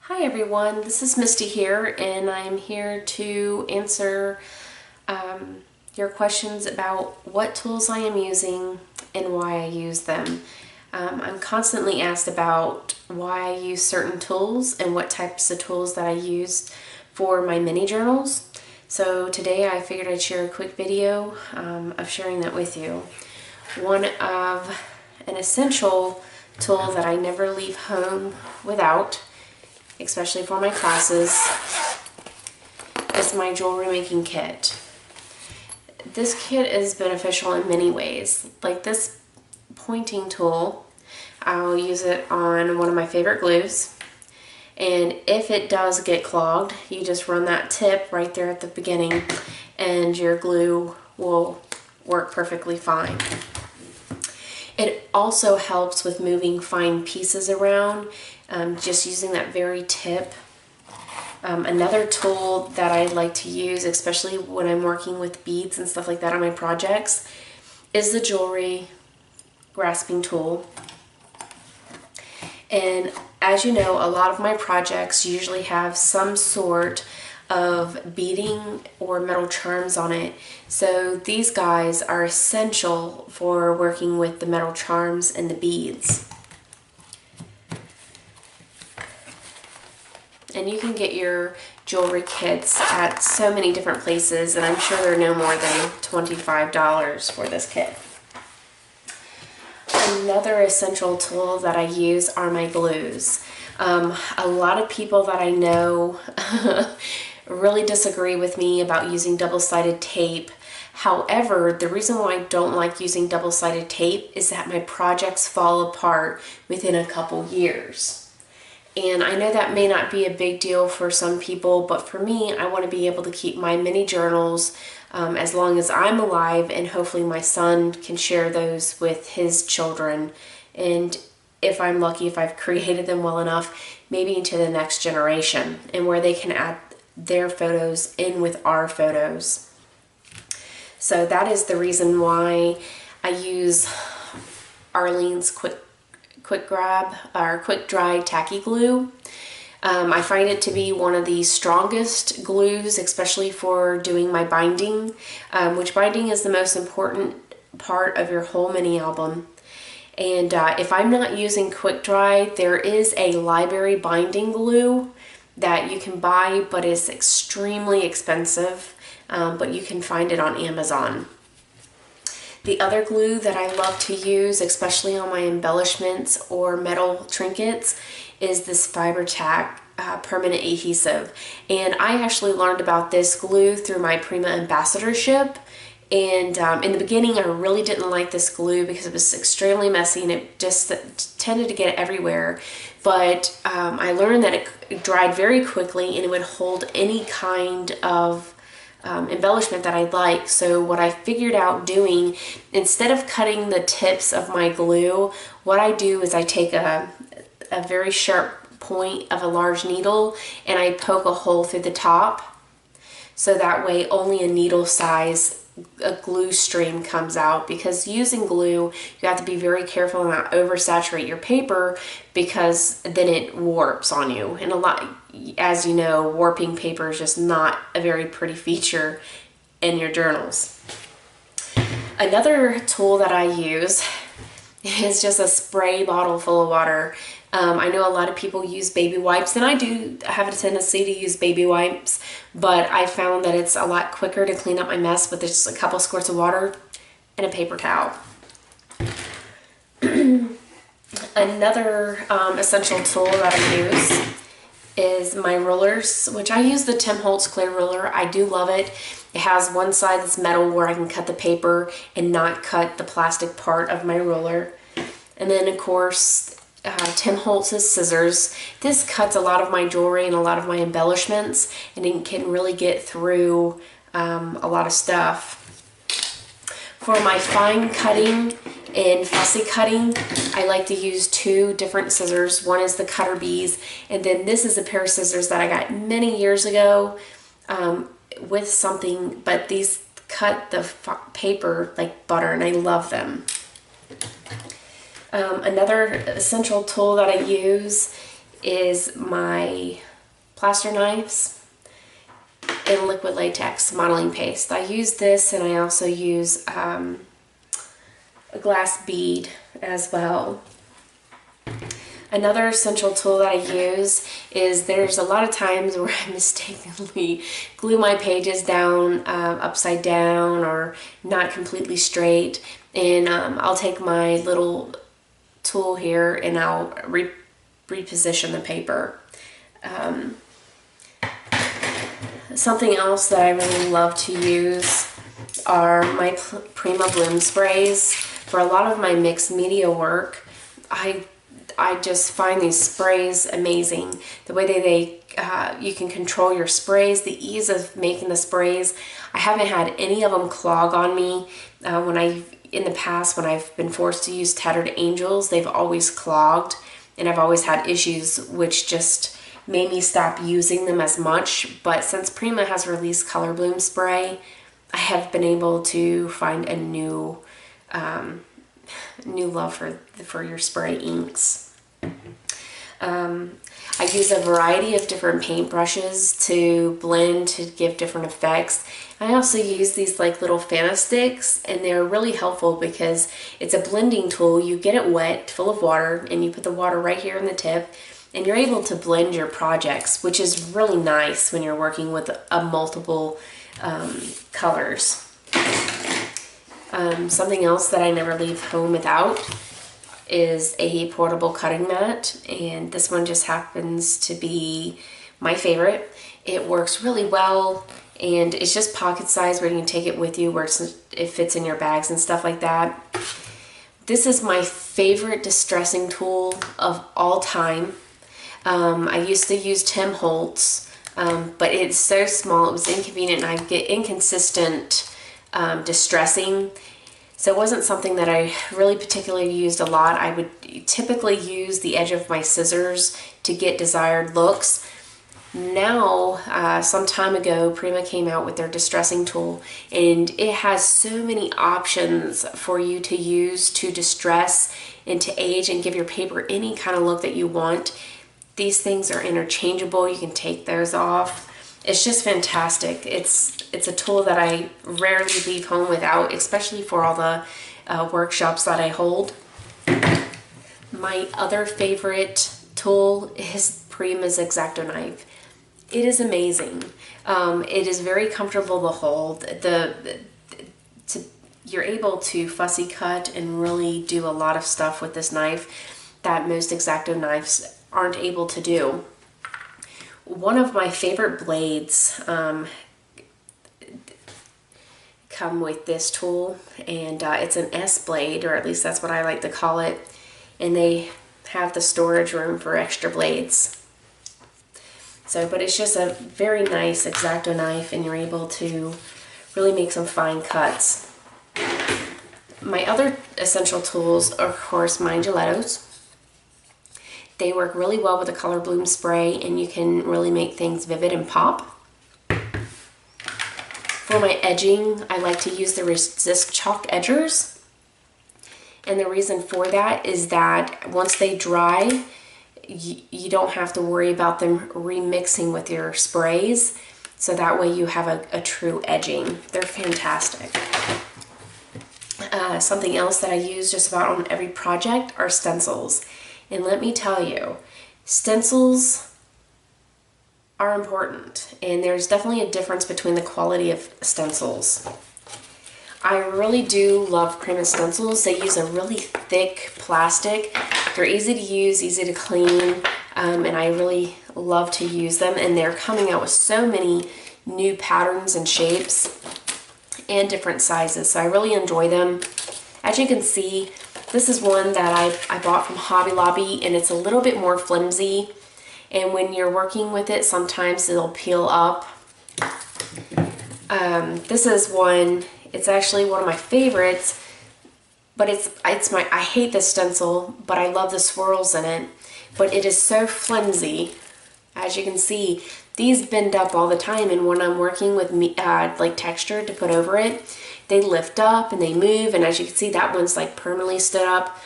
Hi everyone, this is Misty here, and I'm here to answer your questions about what tools I am using and why I use them. I'm constantly asked about why I use certain tools and what types of tools that I use for my mini journals. So today I figured I'd share a quick video of sharing that with you. One of an essential tool that I never leave home without, especially for my classes, is my jewelry making kit. This kit is beneficial in many ways. Like this pointing tool, I'll use it on one of my favorite glues, and if it does get clogged, you just run that tip right there at the beginning and your glue will work perfectly fine. It also helps with moving fine pieces around, just using that very tip. Another tool that I like to use, especially when I'm working with beads and stuff like that on my projects, is the jewelry grasping tool. And as you know, a lot of my projects usually have some sort of beading or metal charms on it. So these guys are essential for working with the metal charms and the beads. And you can get your jewelry kits at so many different places, and I'm sure they're no more than $25 for this kit. Another essential tool that I use are my glues. A lot of people that I know really disagree with me about using double-sided tape. However, the reason why I don't like using double-sided tape is that my projects fall apart within a couple years. And I know that may not be a big deal for some people, but for me, I want to be able to keep my mini journals as long as I'm alive, and hopefully my son can share those with his children. And if I'm lucky, if I've created them well enough, maybe into the next generation, and where they can add their photos in with our photos. So that is the reason why I use Arlene's quick grab or quick dry tacky glue. I find it to be one of the strongest glues, especially for doing my binding, which binding is the most important part of your whole mini album. And if I'm not using quick dry, there is a library binding glue that you can buy, but it's extremely expensive, but you can find it on Amazon. The other glue that I love to use, especially on my embellishments or metal trinkets, is this Fiber Tack permanent adhesive. And I actually learned about this glue through my Prima ambassadorship. And in the beginning, I really didn't like this glue because it was extremely messy and it just tended to get everywhere. But I learned that it dried very quickly and it would hold any kind of embellishment that I'd like. So what I figured out doing, instead of cutting the tips of my glue, what I do is I take a very sharp point of a large needle and I poke a hole through the top, so that way only a needle size a glue stream comes out. Because using glue, you have to be very careful not oversaturate your paper, because then it warps on you. And a lot, as you know, warping paper is just not a very pretty feature in your journals. Another tool that I use is just a spray bottle full of water. I know a lot of people use baby wipes, and I do have a tendency to use baby wipes, but I found that it's a lot quicker to clean up my mess with just a couple squirts of water and a paper towel. Another essential tool that I use is my rulers, which I use the Tim Holtz clear ruler. I do love it. It has one side that's metal where I can cut the paper and not cut the plastic part of my ruler. And then of course, Tim Holtz's scissors. This cuts a lot of my jewelry and a lot of my embellishments, and it can really get through a lot of stuff. For my fine cutting and fussy cutting, I like to use two different scissors. One is the Cutter Bees, and then this is a pair of scissors that I got many years ago with something, but these cut the paper like butter, and I love them. Another essential tool that I use is my plaster knives and liquid latex modeling paste. I use this, and I also use a glass bead as well. Another essential tool that I use is, there's a lot of times where I mistakenly glue my pages down upside down or not completely straight, and I'll take my little tool here and I'll reposition the paper. Something else that I really love to use are my Prima Bloom sprays. For a lot of my mixed media work, I just find these sprays amazing. The way you can control your sprays, the ease of making the sprays. I haven't had any of them clog on me. In the past, when I've been forced to use Tattered Angels, they've always clogged, and I've always had issues, which just made me stop using them as much. But since Prima has released Color Bloom spray, I have been able to find a new love for your spray inks. I use a variety of different paint brushes to blend, to give different effects. I also use these like little Fanta sticks, and they're really helpful because it's a blending tool. You get it wet, full of water, and you put the water right here in the tip, and you're able to blend your projects, which is really nice when you're working with multiple colors. Something else that I never leave home without is a portable cutting mat, and this one just happens to be my favorite. It works really well, and it's just pocket size where you can take it with you, where it fits in your bags and stuff like that. This is my favorite distressing tool of all time. I used to use Tim Holtz, but it's so small, it was inconvenient, and I get inconsistent distressing. So it wasn't something that I really particularly used a lot. I would typically use the edge of my scissors to get desired looks. Now, some time ago, Prima came out with their distressing tool, and it has so many options for you to use to distress and to age and give your paper any kind of look that you want. These things are interchangeable. You can take those off. It's just fantastic. It's a tool that I rarely leave home without, especially for all the workshops that I hold. My other favorite tool is Prima's X-Acto knife. It is amazing. It is very comfortable to hold. You're able to fussy cut and really do a lot of stuff with this knife that most X-Acto knives aren't able to do. One of my favorite blades come with this tool, and it's an S blade, or at least that's what I like to call it, and they have the storage room for extra blades. But it's just a very nice X-Acto knife, and you're able to really make some fine cuts. My other essential tools are, of course, my Gelatos. They work really well with the Color Bloom spray, and you can really make things vivid and pop. For my edging, I like to use the Resist Chalk Edgers. And the reason for that is that once they dry, you don't have to worry about them remixing with your sprays. So that way you have a true edging. They're fantastic. Something else that I use just about on every project are stencils. And let me tell you, stencils are important, and there's definitely a difference between the quality of stencils. I really do love Prima stencils. They use a really thick plastic. They're easy to use, easy to clean, and I really love to use them. And they're coming out with so many new patterns and shapes and different sizes, so I really enjoy them. As you can see, this is one that I bought from Hobby Lobby, and it's a little bit more flimsy, and when you're working with it, sometimes it'll peel up. This is one, it's actually one of my favorites, but I hate this stencil, but I love the swirls in it, but it is so flimsy. As you can see, these bend up all the time, and when I'm working with like texture to put over it, they lift up and they move, and as you can see, that one's like permanently stood up.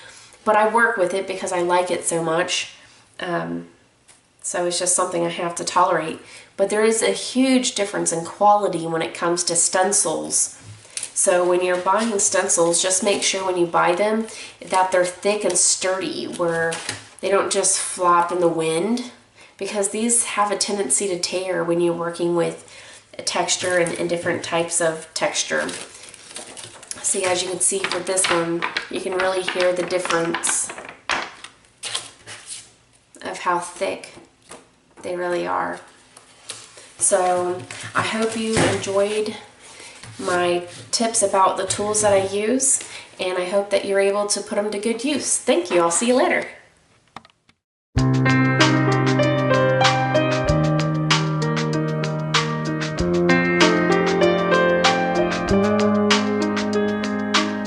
But I work with it because I like it so much. So it's just something I have to tolerate. But there is a huge difference in quality when it comes to stencils. So when you're buying stencils, just make sure when you buy them that they're thick and sturdy, where they don't just flop in the wind, because these have a tendency to tear when you're working with texture and different types of texture. See, as you can see with this one, you can really hear the difference of how thick they really are. So I hope you enjoyed my tips about the tools that I use, and I hope that you're able to put them to good use. Thank you. I'll see you later.